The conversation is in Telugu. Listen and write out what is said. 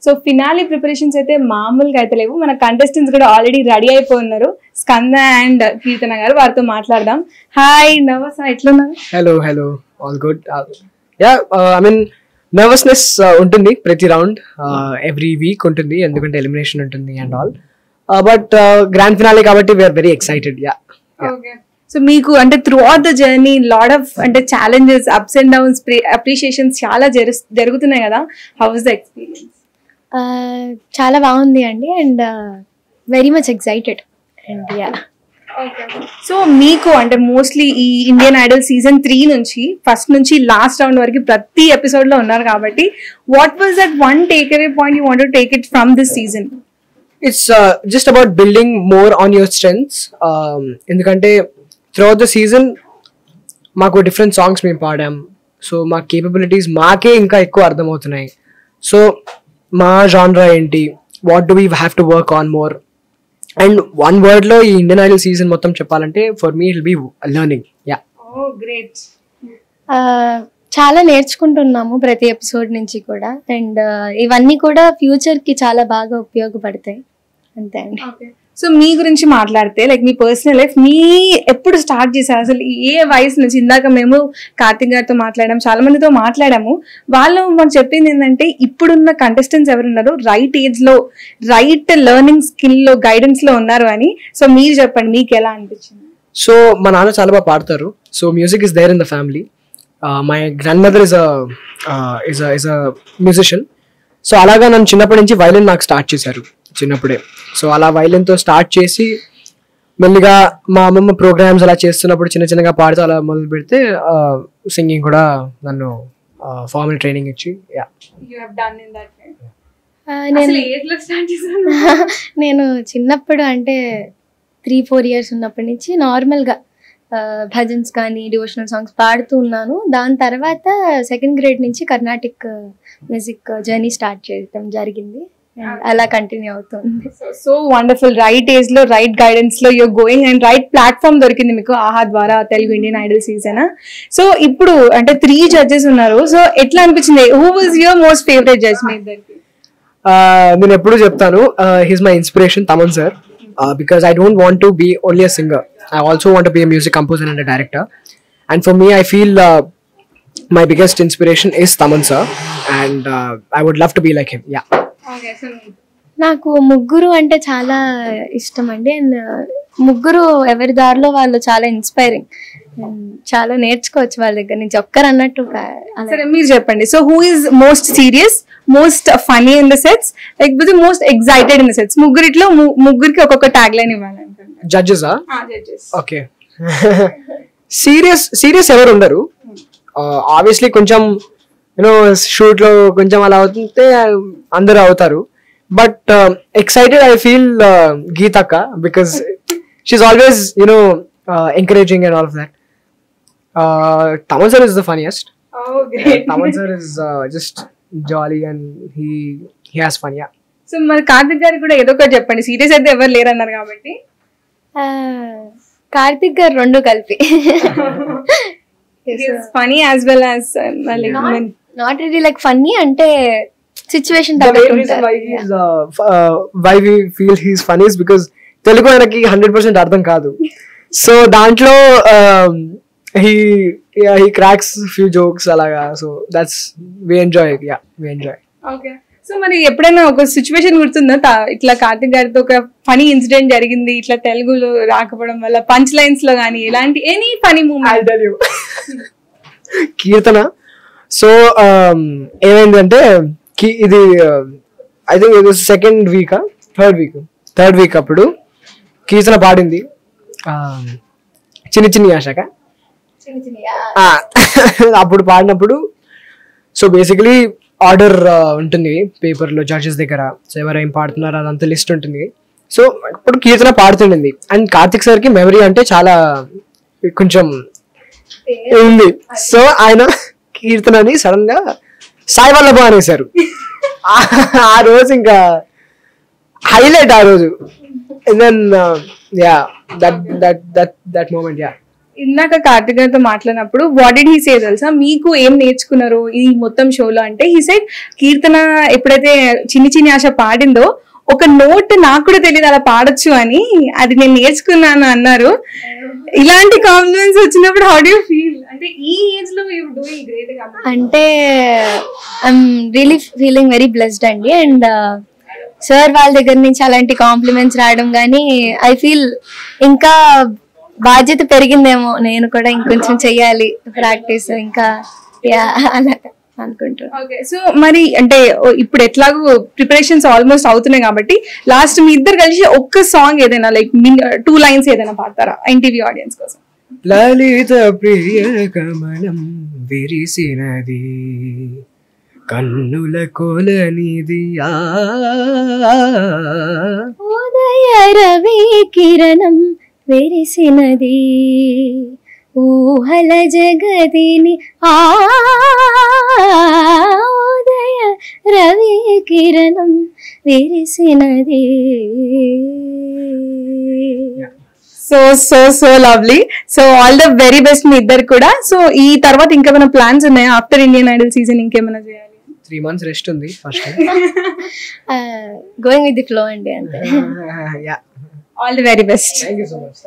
సో ఫినాలి ప్రిపరేషన్స్ అయితే మామూలుగా అయితే లేవు. మన కంటెస్టెంట్స్ కూడా ఆల్రెడీ రెడీ అయిపోతున్నారు. స్కంద అండ్ కీర్తన గారు, వారితో మాట్లాడదాం. హాయ్ నర్వస్, ఎట్లున్నారు? Hello all good. I mean nervousness ఉంటుంది ప్రతి రౌండ్, ఎవ్రీ వీక్ ఉంటుంది, ఎందుకంటే ఎలిమినేషన్ ఉంటుంది and all. But grand finale కాబట్టి వీఆర్ వెరీ ఎక్సైటెడ్. సో మీకు అంటే throughout the journey lot of అంటే challenges, ups and downs, appreciations చాలా జరుగుతున్నాయి కదా. How was the experience? చాలా బాగుంది అండి, and very much excited. And so మీకు అంటే మోస్ట్లీ ఈ ఇండియన్ ఐడల్ సీజన్ 3 నుంచి ఫస్ట్ నుంచి లాస్ట్ రౌండ్ వరకు ప్రతి ఎపిసోడ్ లో ఉన్నారు కాబట్టి what was that one take away point you want to take it from this season? It's just about building more on your strengths. ఎందుకంటే త్రూఅవుట్ ద సీజన్ మాకు డిఫరెంట్ సాంగ్స్ మేము పాడాం. సో మా కేపబిలిటీస్ మాకే ఇంకా ఎక్కువ అర్థమవుతున్నాయి. సో మా జాన్రా ఏంటి, what do we have to work on more. And one word లో ఈ ఇండియన్ ఐడల్ సీజన్ మొత్తం చెప్పాలంటే for me it will be learning. Great. చాలా నేర్చుకుంటున్నాము ప్రతి ఎపిసోడ్ నుంచి కూడా, అండ్ ఇవన్నీ కూడా ఫ్యూచర్ కి చాలా బాగా ఉపయోగపడతాయి. అంతే అండి. సో మీ గురించి మాట్లాడితే లైక్ మీ పర్సనల్ లైఫ్ మీ ఎప్పుడు స్టార్ట్ చేశారు, అసలు ఏ వయసు నుంచి? ఇందాక మేము కార్తిక్ గారితో మాట్లాడాము, చాలా మందితో మాట్లాడాము. వాళ్ళు మాకు చెప్పింది ఏంటంటే ఇప్పుడున్న కంటెస్టెంట్స్ ఎవరున్నారు రైట్ ఏజ్ లో, రైట్ లెర్నింగ్ స్కిల్ లో, గైడెన్స్ లో ఉన్నారు అని. సో మీరు చెప్పండి, మీకు ఎలా అనిపించింది? సో మా నాన్న చాలా బాగా పాడతారు. So music is there in the family. My grandmother is a musician. So అలాగా నన్ను చిన్నప్పటి నుంచి వైలిన్ నాకు స్టార్ట్ చేశారు చిన్నప్పుడే. సో అలా వైలిన్తో స్టార్ట్ చేసి మెల్లిగా మా అమ్మమ్మ ప్రోగ్రామ్స్ అలా చేస్తున్నప్పుడు చిన్న చిన్నగా పాడుతూ అలా మొదలు పెడితే సింగింగ్ కూడా నన్ను ఫార్మల్ ట్రైనింగ్ ఇచ్చి నేను చిన్నప్పుడు అంటే 3-4 years ఉన్నప్పటి నుంచి నార్మల్గా భజన్స్ కానీ డివోషనల్ సాంగ్స్ పాడుతూ ఉన్నాను. దాని తర్వాత 2nd grade నుంచి కర్ణాటిక్ మ్యూజిక్ జర్నీ స్టార్ట్ చేయడం జరిగింది. అలా కంటిన్యూ అవుతుంది. So wonderful. రైట్ ఏజ్ లో, రైట్ గైడెన్స్ లో you're going, and right platform దొరికింది మీకు ఆహా ద్వారా, Telugu Indian Idol season. So ఇప్పుడు అంటే 3 judges ఉన్నారు. సో ఎట్లా అనిపించింది? Who was your most favourite judge me ఇద్దరికి? నేను ఎప్పుడు చెప్తాను, he's my inspiration, Thaman sir. Because I don't want to be only a singer. I also want to be a music composer and a director. And for me, I feel my biggest inspiration is Taman sir. And I would love to be like him. Yeah. Okay, so నాకు ముగ్గురు అంటే చాలా ఇష్టం అండి. అండ్ ముగ్గురు ఎవరి దారిలో వాళ్ళు చాలా ఇన్స్పైరింగ్, చాలా నేర్చుకోవచ్చు వాళ్ళ దగ్గర నుంచి. ఒక్కరు అన్నట్టు. సరే మీరు చెప్పండి. So who is most serious, most funny in the sets, లేకపోతే most excited in the sets? ముగ్గురిట్లో ముగ్గురికి ఒక్కొక్క ట్యాగ్ లైన్ ఇవ్వాలనుకుంటున్నాను. జడ్జెస్? ఓకే. సీరియస్ ఎవరు ఉండరు. ఆబ్వియస్లీ కొంచెం షూట్ లో కొంచెం అలా అవుతుంటే అందరూ అవుతారు. బట్ ఎక్సైటెడ్ ఐ ఫీల్ గీతక్క, because she is always encouraging and all of that. Taman sir is the funniest. Oh, great. Taman sir is just jolly and he has fun. Yeah. So మరి కార్తిక్ గారికి కూడా ఏదో ఒకటి చెప్పండి. సీరియస్ అయితే ఎవరు లేరన్నారు కాబట్టి కార్తిక్ గారు రెండు కలిపి. Funny as well as not really like funny, అంటే situation why we feel he's funny is because Telugu ఆయనకి 100% అర్థం కాదు. సో దాంట్లో he cracks few jokes అలాగా. So that's we enjoy it. Yeah, we enjoy. Okay. So మరి ఎప్పుడైనా ఒక సిచ్యువేషన్ గుర్తుందా ఇట్లా కార్తిక్ గారితో ఒక ఫనీ ఇన్సిడెంట్ జరిగింది ఇట్లా తెలుగులో రాకపోవడం వల్ల, పంచ్ లైన్స్ లో కానీ ఎలాంటి any funny moment? I'll tell you. Keerthana. So ఏమైందంటే ఇది ఐ థింక్ ఇది థర్డ్ వీక్ అప్పుడు కీర్తన పాడింది చిన్ని చిన్ని ఆశక. అప్పుడు పాడినప్పుడు సో బేసికలీ ఆర్డర్ ఉంటుంది పేపర్లో జడ్జెస్ దగ్గర. సో ఎవరు ఏం పాడుతున్నారు అదంతా లిస్ట్ ఉంటుంది. సో ఇప్పుడు కీర్తన పాడుతుండింది. అండ్ కార్తిక్ సార్కి మెమరీ అంటే చాలా కొంచెం ఉంది. సో ఆయన కీర్తనని సడన్ గా సాయి వల్లభ అనేసారు. ఆ రోజు ఇంకా హైలైట్ ఆ రోజు. And then that moment, yeah. ఇందాక కార్తిక్ గారితో మాట్లాడినప్పుడు వాట్ డిడ్ హీ సే తెలుసా, మీకు ఏం నేర్చుకున్నారు ఈ మొత్తం షోలో అంటే, హీ సెడ్ కీర్తన ఎప్పుడైతే చిన్ని చిన్ని ఆశ పాడిందో ఒక నోట్ నాకు కూడా తెలియదు అలా పాడొచ్చు అని, అది నేను నేర్చుకున్నాను అన్నారు. ఇలాంటి కాంప్లిమెంట్స్ వచ్చినప్పుడు హౌ డు యూ ఫీల్? అంటే ఈ ఏజ్ లో యూ డూయింగ్ గ్రేట్ గా. అంటే I'm really feeling very blessed అండి. అండ్ సార్ వాళ్ళ దగ్గర నుంచి అలాంటి కాంప్లిమెంట్స్ రావడం కానీ ఐ ఫీల్ ఇంకా బాధ్యత పెరిగిందేమో, నేను కూడా ఇంకొంచెం చెయ్యాలి ప్రాక్టీస్ ఇంకా అలా అనుకుంటున్నాను. ఓకే, సో మరి అంటే ఇప్పుడు ఎట్లాగో ప్రిపరేషన్స్ ఆల్మోస్ట్ అవుతున్నాయి కాబట్టి లాస్ట్ మీ ఇద్దరు కలిసి ఒక్క సాంగ్ ఏదైనా లైక్ 2 lines ఏదైనా పాడతారా ఎన్టీవీ ఆడియన్స్ కోసం? లలిత ప్రియ గమనం విరిసినది కన్నుల కొలనిది ఉదయ రవి కిరణం వెరిసినది ఊహల జగదిని ఉదయ రవి కిరణం వెరిసినది. So so so lovely. So all the very best మీ ఇద్దరు కూడా. సో ఈ తర్వాత ఇంకేమైనా ప్లాన్స్ ఉన్నాయా ఆఫ్టర్ ఇండియన్ ఐడల్ సీజన్? ఇంకేమైనా చేయాలి? 3 months రెస్ట్ ఉంది first. Going with the flow అండి అంతే. All the very best. Thank you so much.